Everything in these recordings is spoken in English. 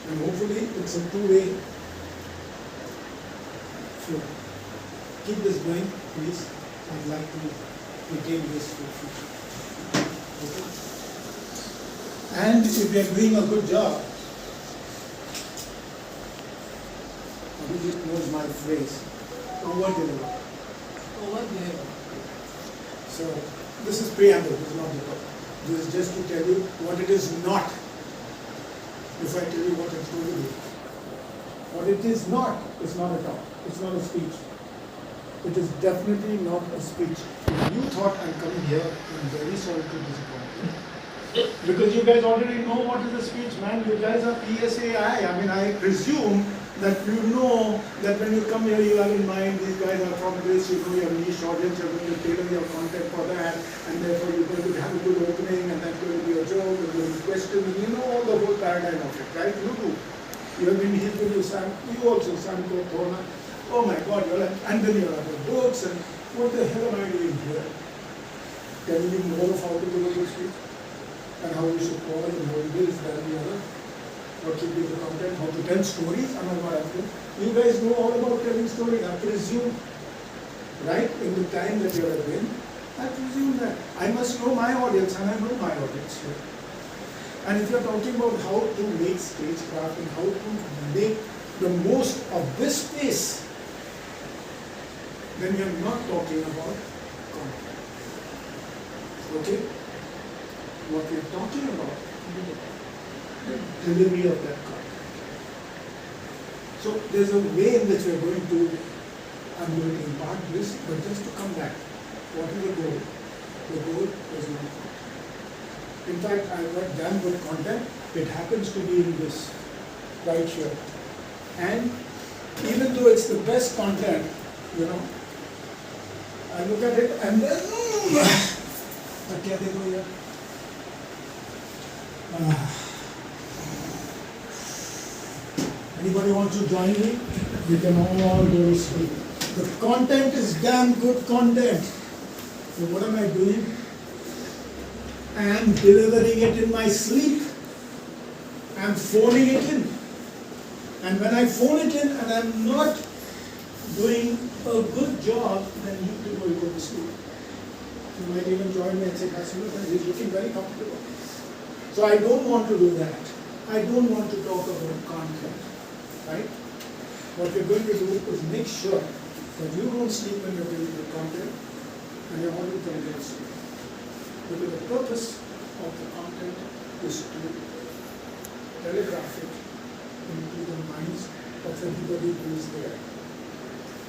And hopefully it's a two-way flow. Keep this going, please. I'd like to retain this for future. Okay? And if we are doing a good job, Abhijit knows my phrase, over-deliver. Over-deliver. So this is preamble, this is not the talk. This is just to tell you what it is not. If I tell you what it's going to be. What it is not a talk. It's not a speech. It is definitely not a speech. If you thought I'm coming here, I'm very sorry to disappoint you. Because you guys already know what is a speech, man. You guys are PSAI. I mean, I presume that you know that when you come here, you have in mind, these guys are from this, you know your niche audience, you're going to tailor your content for that, and therefore you're going to have a good opening, and that's going to be a joke, and going to be question, and you know all the whole paradigm of it, right? You do. You have been here with you, Sam, you also, Sam Thorna. Oh my God, you're like, and then you're other books, and what the hell am I doing here? Telling you more of how to do a good speech, and how you should call, and how it is, that and the other. What should be the content, how to tell stories, and what I do. You guys know all about telling stories, I presume, right? In the time that you have been, I presume that. I must know my audience, and I know my audience here. And if you're talking about how to make stagecraft and how to make the most of this space, then you're not talking about content. Okay? What we're talking about is the delivery of that content. So there's a way in which we're going to, I'm going to impart this, but just to come back, what is the goal? The goal is not content. In fact, I've got damn good content. It happens to be in this, right here. And even though it's the best content, you know, I look at it and then, क्या देखो यार? Anybody want to join me? We can all go to sleep. The content is damn good content. So what am I doing? I am delivering it in my sleep. I am phoning it in. And when I phone it in and I am not doing a good job, then you people will go to sleep. You might even join me and say, he's looking very comfortable. So I don't want to do that. I don't want to talk about content. Right? What we're going to do is make sure that you don't sleep when you're doing the content and your audience don't get sleep. Because the purpose of the content is to telegraph it into the minds of everybody who is there.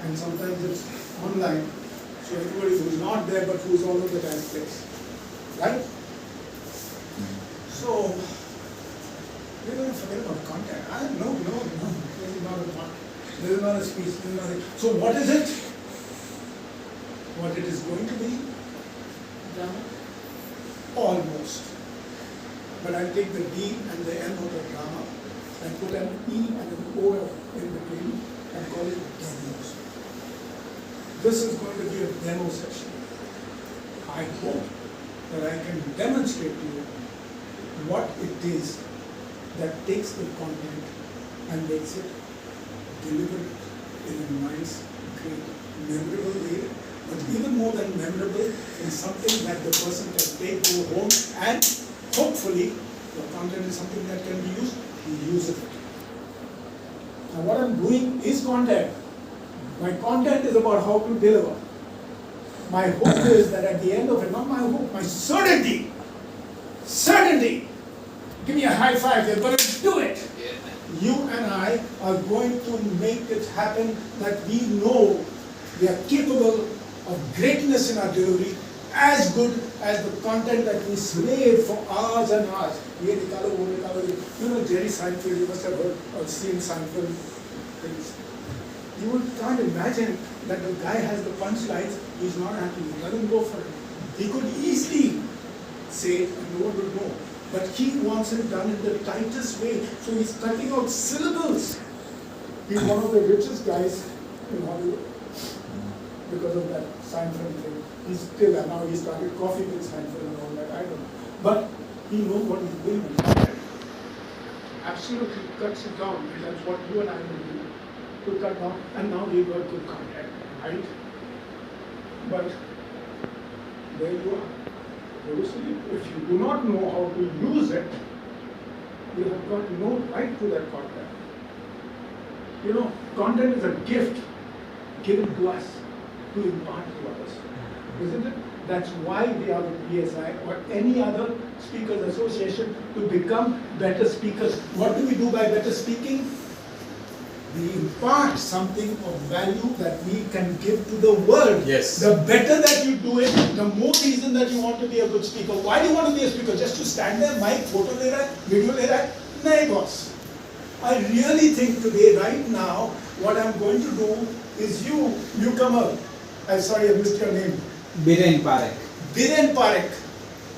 And sometimes it's online, so everybody who's not there but who's all over the damn place. Right? So, we're going to forget about content. No, this is not a talk. This is not a speech. This is not a... So what is it? What it is going to be? Drama? Almost. But I'll take the D and the N of the drama and put an E and an O in between and call it demos. This is going to be a demo session. I hope that I can demonstrate to you what it is that takes the content and makes it delivered in a nice, great, memorable way, but even more than memorable, in something that the person can take, go home, and hopefully the content is something that can be used, he uses it. Now what I'm doing is content. My content is about how to deliver. My hope is that at the end of it, not my hope, my certainty, give me a high five, you're going to do it. Yeah. You and I are going to make it happen that we know we are capable of greatness in our delivery, as good as the content that we slave for hours and hours. You know Jerry Seinfeld, you must have heard or seen Seinfeld things. You can't imagine that the guy has the punchlines, he's not happy, he doesn't go for it. He could easily say it and no one would know. But he wants it done in the tightest way, so he's cutting out syllables. He's one of the richest guys in Hollywood because of that Seinfeld thing. He's still, and now he started coffee with Seinfeld and all that, I don't know. But he knows what he's doing. absolutely cuts it down, and that's what you and I will do, to cut down, and now we work with content, right? But there you are. Obviously, if you do not know how to use it, you have got no right to that content. You know, content is a gift given to us to impart to others, isn't it? That's why we are with PSI or any other speakers association, to become better speakers. What do we do by better speaking? We impart something of value that we can give to the world. Yes. The better that you do it, the more reason that you want to be a good speaker. Why do you want to be a speaker? Just to stand there, mic, photo le raha hai, video le raha hai? Nahi, boss. I really think today, right now, what I'm going to do is you, newcomer, I'm sorry, I missed your name. Biren Parekh. Biren Parekh,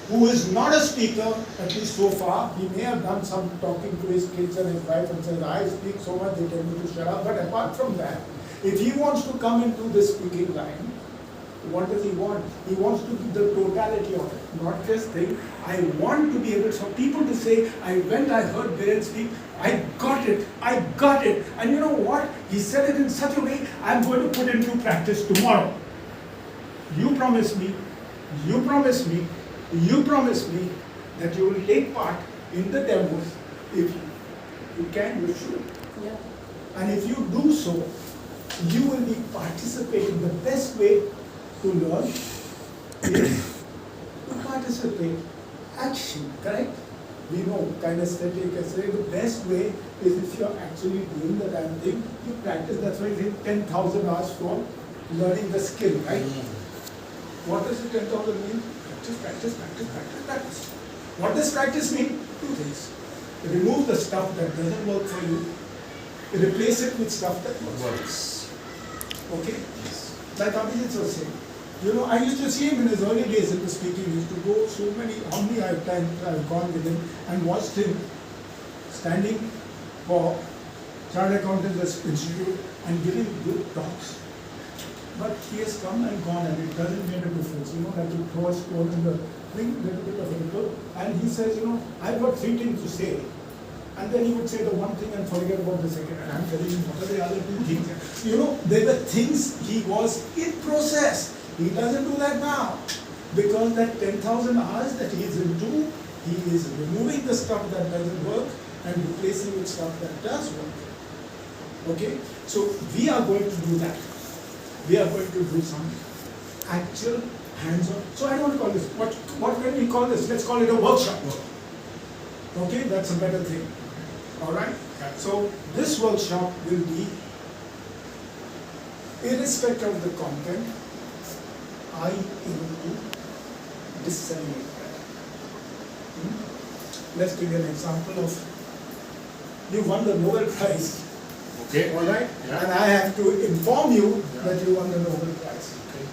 who is not a speaker, at least so far. He may have done some talking to his kids and his wife and says, I speak so much, they tell me to shut up. But apart from that, if he wants to come into this speaking line, what does he want? He wants to do the totality of it, not just think, I want to be able for people to say, I heard Biren speak, I got it. And you know what? He said it in such a way, I'm going to put into practice tomorrow. You promise me that you will take part in the demos. If you can, you should. Yeah. And if you do so, you will be participating. The best way to learn is to participate. Action, correct? We know kinesthetic, etc. The best way is if you're actually doing the damn thing, you practice. That's why we 10,000 hours for learning the skill, right? What does the 10,000 mean? Practice. What does practice mean? Two things. Remove the stuff that doesn't work for you. Replace it with stuff that works. Okay? Yes. Like Abhijit was saying. You know, I used to see him in his early days in the speaking. He used to go so many, how many times I've gone with him and watched him standing for Chartered Accountants Institute and giving good talks. But he has come and gone and it doesn't make a difference. You know, like you throw a stone in the thing, little bit of wrinkle, and he says, you know, I've got 3 things to say. And then he would say the one thing and forget about the second. And I'm telling him, what are the other 2 things? You know, they were things he was in process. He doesn't do that now. Because that 10,000 hours that he is into, he is removing the stuff that doesn't work and replacing with stuff that does work. Okay? So we are going to do that. We are going to do some actual hands-on. So I don't call this, what can we call this? Let's call it a workshop. Okay, that's a better thing. Alright? So this workshop will be, irrespective of the content, I aim to disseminate that. Let's give you an example of, you won the Nobel Prize. Okay. All right? Yeah. And I have to inform you Yeah. that you won the Nobel Prize. Okay.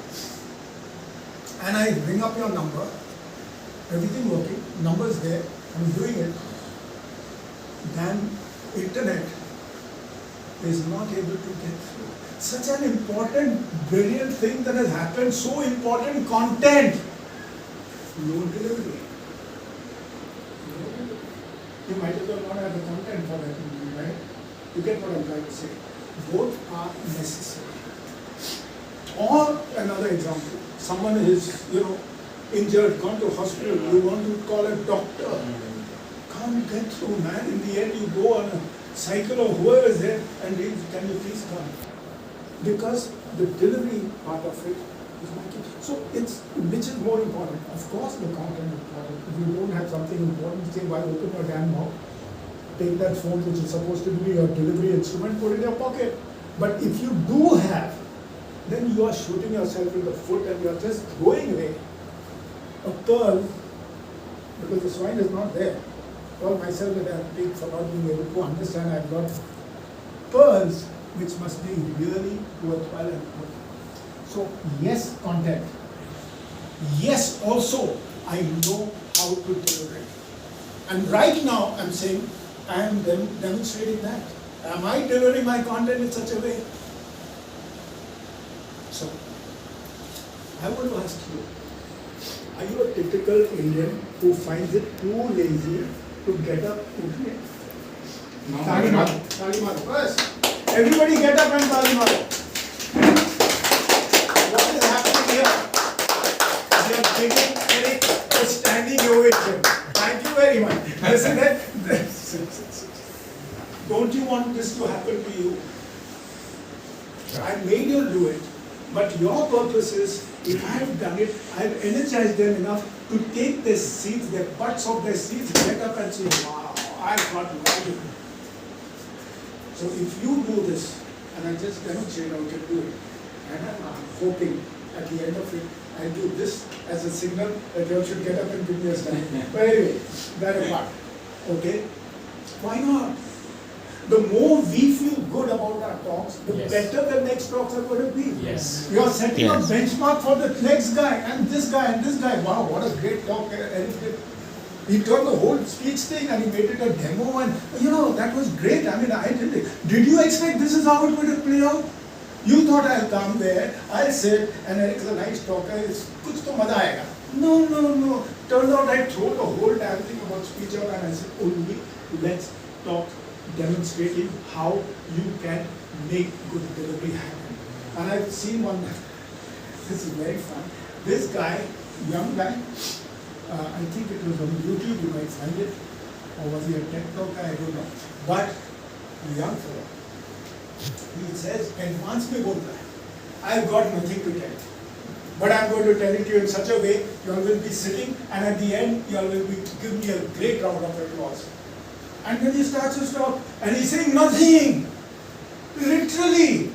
And I bring up your number, everything working, numbers there, I'm doing it. Then internet is not able to get through. Such an important, brilliant thing that has happened, so important content. No delivery. You might as well not have the content for that meeting, right? You get what I'm trying to say. Both are necessary. Or another example, someone is, injured, gone to hospital, you want to call a doctor. Can't get through, man. In the end, you go on a cycle or whoever is there and they, can you please come? Because the delivery part of it is not key. So which is more important? Of course the content is important. If you don't have something important, say, why open your damn mouth? Take that phone which is supposed to be your delivery instrument, put it in your pocket. But if you do have, then you are shooting yourself in the foot and you are just throwing away a pearl because the swine is not there. Well, myself that I have paid for not being able to understand, I've got pearls which must be really worthwhile and good. So yes, content. Yes, also I know how to deliver it. And right now I'm saying I am demonstrating that. Am I delivering my content in such a way? So I want to ask you, are you a typical Indian who finds it too lazy to get up to it? Tali maro. Tali maro. First, everybody get up and tali maro. What is happening here? We are giving Eric a standing ovation. Thank you very much. Listen, don't you want this to happen to you? I made you do it, but your purpose is, if I have done it, I have energized them enough to take their seats, their butts of their seats, get up and say, wow, I've got value. So if you do this, and I just demonstrate how you can do it, and I'm hoping at the end of it, I do this as a signal that you all should get up and give me a stand. But anyway, that apart, okay? Why not? The more we feel good about our talks, the Yes. better the next talks are going to be. Yes. You are setting Yes. a benchmark for the next guy and this guy and this guy. Wow, what a great talk Eric did. He turned the whole speech thing and he made it a demo and that was great. I mean, I did it. Did you expect this is how it would have played out? You thought I'll come there, I'll sit and Eric is a nice talker. It's kuch to maza aayega. No. Turned out I threw the whole damn thing about speech out and I said only let's talk demonstrating how you can make good delivery happen. And I've seen one, this is very fun. This guy, young guy, I think it was on YouTube, you might find it, or was he a TED Talk guy, I don't know. But a young fellow, he says, advance mein bolta hai. I've got nothing to tell you. But I'm going to tell it to you in such a way, you all will be sitting, and at the end, you all will be give me a great round of applause. And then he starts to talk, and he's saying nothing. Literally.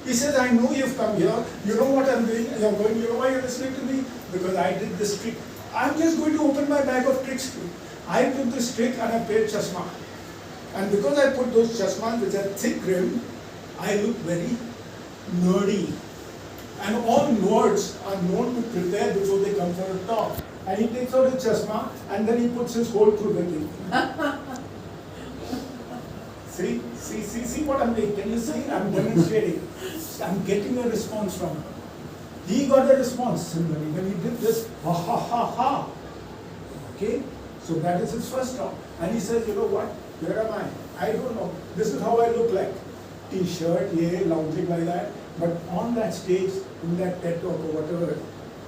He says, I know you've come here, you know what I'm doing, you're going, you know why you're listening to me? Because I did this trick. I'm just going to open my bag of tricks to you. I took this trick and I played chasma. And because I put those chasmas which are thick rimmed, I look very nerdy. And all nerds are known to prepare before they come for a talk. And he takes out his chasma and then he puts his hole through the thing. See what I'm doing? Can you see? I'm demonstrating. I'm getting a response from him. He got a response similarly when he did this, ha ha ha ha. Okay? So that is his first talk. And he says, you know what? Where am I? I don't know. This is how I look like. T-shirt, yeah, lounging like that. But on that stage, in that TED Talk or whatever,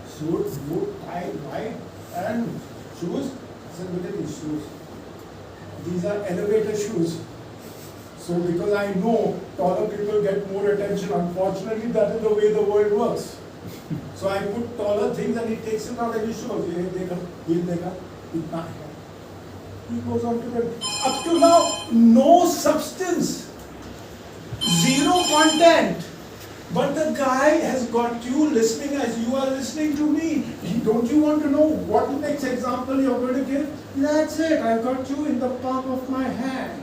suit, boot, tie, white, and shoes. I said, look at these shoes. These are elevator shoes. So because I know taller people get more attention, unfortunately that is the way the world works. So I put taller things and he takes it out and he shows, ye dekha, itna hai. He goes on to the, up to now, no substance, zero content. But the guy has got you listening as you are listening to me. Don't you want to know what next example you're going to give? That's it, I've got you in the palm of my hand.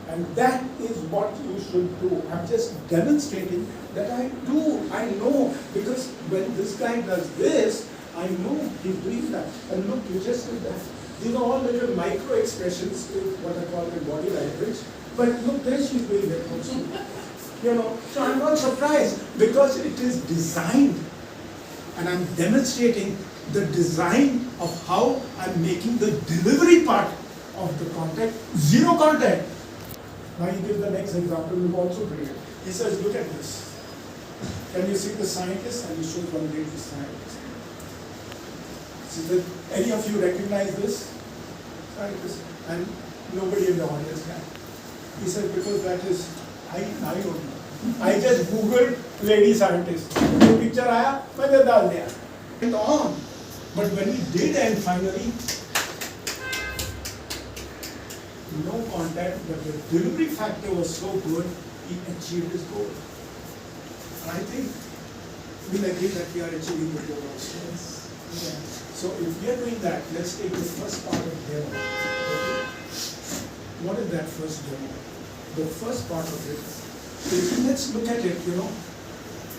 And that is what you should do. I'm just demonstrating that I do. I know, because when this guy does this, I know he's doing that. And look, you just did that. These are all little micro expressions, what I call the body language. But look, there she's doing it also. So I'm not surprised because it is designed. And I'm demonstrating the design of how I'm making the delivery part of the content, zero content. Now he gives the next example, we've also brilliant. He says, look at this. Can you see the scientist? And he shows one great scientist. So any of you recognize this scientist? And nobody in the audience can. He said, because that is, I don't know. I just googled lady scientist. The picture aaya, maine dal diya. And on. But when he did end finally, no contact, but the delivery factor was so good, he achieved his goal. And I think we'll agree that we are achieving the goal also. Yeah. So if we are doing that, let's take the first part of demo. Okay. What is that first demo? The first part of it is, let's look at it,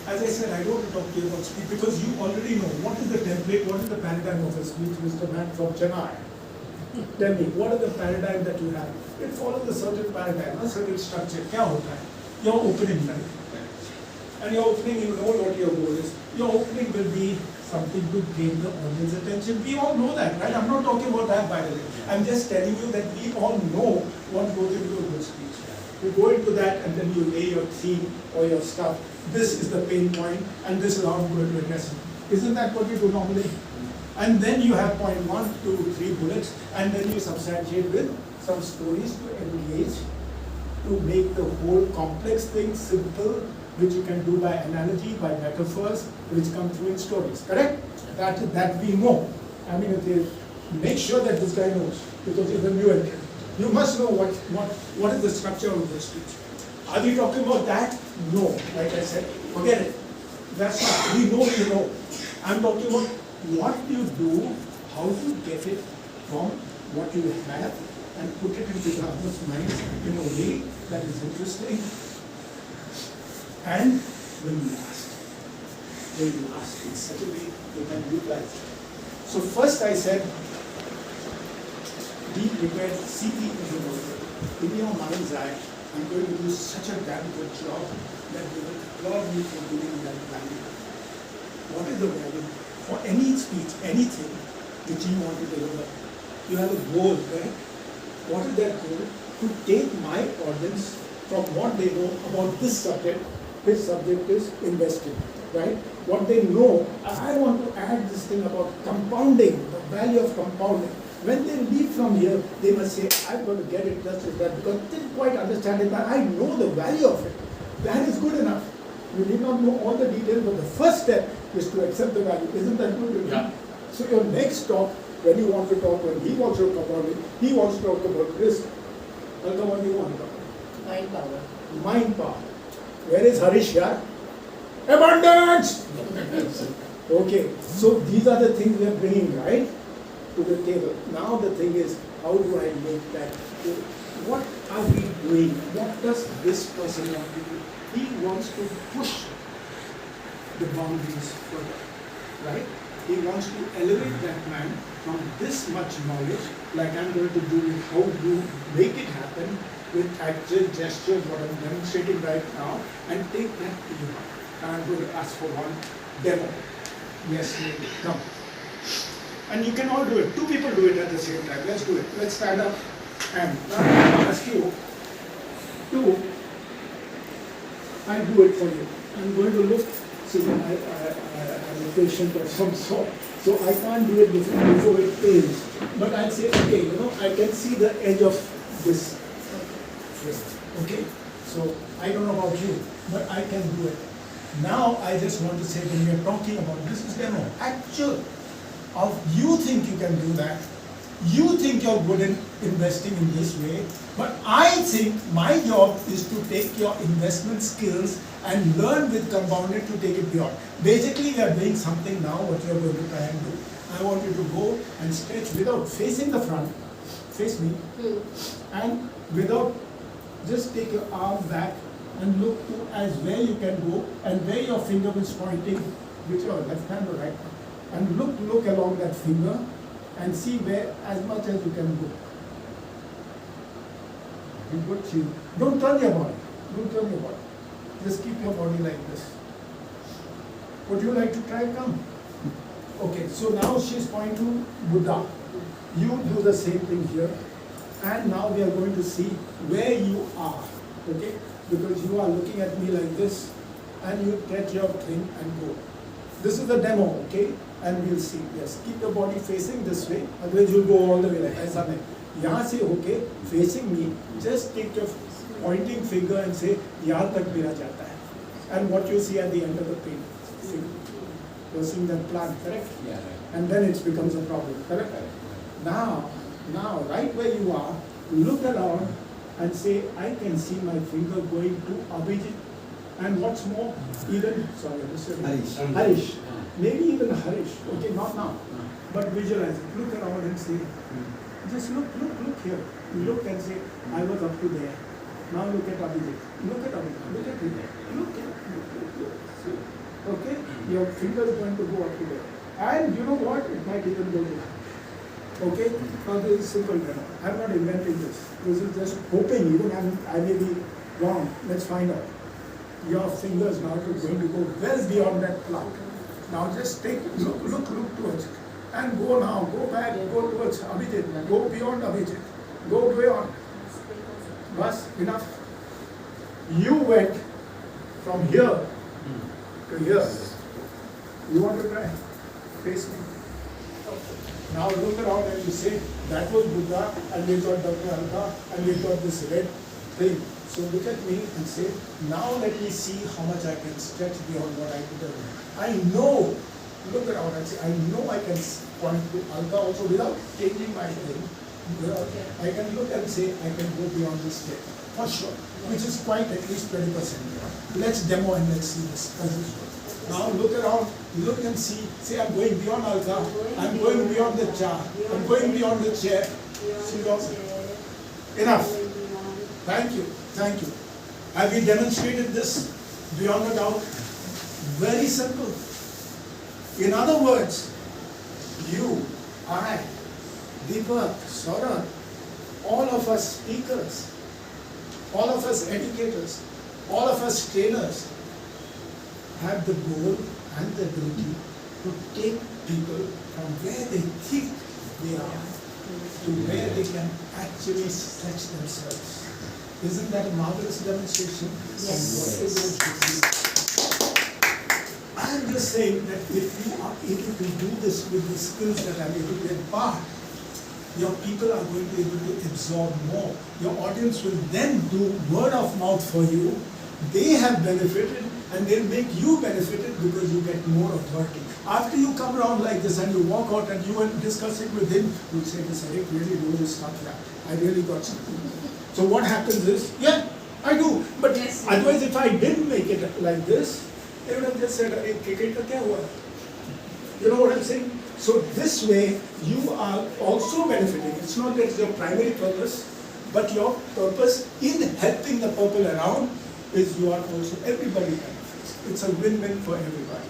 As I said, I don't want to talk to you about speech because you already know what is the template, what is the paradigm of a speech, Mr. Man from Chennai. Tell me, what is the paradigm that you have? It follows a certain paradigm, a certain structure. Kya hota hai? Your opening, right? And your opening, you know what your goal is. Your opening will be something to gain the audience attention. We all know that, right? I'm not talking about that, by the way. I'm just telling you that we all know what goes into a good speech. You go into that and then you lay your theme or your stuff. This is the pain point and this is how I'm going to address it. Isn't that what you do normally? And then you have point 1, 2, 3 bullets, and then you substantiate with some stories to engage, to make the whole complex thing simple, which you can do by analogy, by metaphors, which come through in stories. Correct? That we know. I mean, make sure that this guy knows, because he's a new entrant. You must know what is the structure of the speech. Are we talking about that? No. Like I said, forget it. That's not. We know you know. I'm talking about what you do, how you get it from what you have and put it into the other's minds in a way that is interesting and will last. Will last in such a way you can utilize it. So first I said, be prepared, see the innovator. In your mind's eye, I'm going to do such a damn good job that you will applaud me for doing that value. What is the value? For any speech, anything which you want to deliver, you have a goal, right? What is that goal? To take my audience from what they know about this subject. This subject is investing, right? What they know, I want to add this thing about compounding, the value of compounding. When they leave from here, they must say, I'm going to get it just as that, because they didn't quite understand it, but I know the value of it. That is good enough. You need not know all the details, but the first step is to accept the value. Isn't that good? Yeah. So your next talk, when you want to talk, when he wants to talk about it, he wants to talk about risk. Welcome, what do you want to talk about? Mind power. Mind power. Where is Harish here? Abundance! Okay, so these are the things we are bringing, right, to the table. Now the thing is, how do I make that? What are we doing? What does this person want to do? He wants to push the boundaries further, right? He wants to elevate that man from this much knowledge, like I'm going to do with how you make it happen with actual gestures, what I'm demonstrating right now, and take that to you. And I'm going to ask for one demo. Yes, maybe. Come. And you can all do it. 2 people do it at the same time. Let's do it. Let's stand up. And now I'm going to ask you to, I do it for you. I'm going to look. See, I'm a patient of some sort, so I can't do it before it ends. But I'll say, okay, I can see the edge of this. Okay? So, I don't know about you, but I can do it. Now, I just want to say, when we are talking about this is demo, actual. You think you can do that. You think you're good in investing in this way, but I think my job is to take your investment skills and learn with Compounded to take it beyond. Basically, we are doing something now, what you are going to try and do. I want you to go and stretch without facing the front, face me, and without, just take your arm back and look to as where you can go and where your finger is pointing, with your left hand or right hand. And look along that finger and see where as much as you can go. You put you. Don't turn your body. Don't turn your body. Just keep your body like this. Would you like to try? Come. Okay, so now she's pointing to Buddha. You do the same thing here. And now we are going to see where you are. Okay? Because you are looking at me like this and you get your thing and go. This is the demo, okay? And we'll see. Yes, keep your body facing this way, otherwise you'll go all the way like ऐसा नहीं. यहाँ से होके facing me, just take your pointing finger and say यहाँ तक मेरा जाता है. And what you see at the end of the pin, you're seeing that plant, correct? Yeah, right. And then it becomes a problem, correct? Now, right where you are, look around and say, I can see my finger going to Abhijit. And what's more, even, sorry, Mr. Harish. Maybe even Harish, okay, not now, but visualize it. Look around and say, just look here. Look and say, I was up to there. Now look at Abhijit. Look at Abhijit. Look at him. Look. See? Okay? Your finger is going to go up to there. And you know what? It might even go to. Okay? Now this is simple demo. I'm not inventing this. This is just hoping, even I may be wrong. Let's find out. Your fingers now are going to go well beyond that cloud. Now just look towards it. And go now, go back, go towards Abhijit, go beyond Abhijit, go beyond. Bas, enough. You went from here to here. You want to try? Face me. Now look around and you say, that was Buddha, and we got Dr. Alka, and we got this red thing. So look at me and say, now let me see how much I can stretch beyond what I could have. I know, look around and say, I know I can point to Alka also without changing my thing. I can look and say, I can go beyond this step, for sure, which is quite at least 20%. Let's demo and let's see this. Now look around, look and see, say I'm going beyond Alka, I'm going beyond the jar, I'm going beyond the chair. See also. Enough. Thank you, thank you. Have we demonstrated this beyond a doubt? Very simple. In other words, you, I, Deepak, Saurabh, all of us speakers, all of us educators, all of us trainers have the goal and the ability to take people from where they think they are to where they can actually stretch themselves. Isn't that a marvelous demonstration? Yes. Of what it is to be? I'm just saying that if you are able to do this with the skills that I'm able to impart, your people are going to be able to absorb more. Your audience will then do word of mouth for you. They have benefited and they'll make you benefited because you get more authority. After you come around like this and you walk out and you will discuss it with him, you'll say, this Eric really knows his stuff. Yeah, I really got something. So what happens is, yeah, I do. But Yes, otherwise, if I didn't make it like this, they would have just said, "Hey, cricket ka kya hua?" You know what I'm saying? So this way, you are also benefiting. It's not that it's your primary purpose, but your purpose in helping the people around is you are also, everybody benefits. It's a win-win for everybody.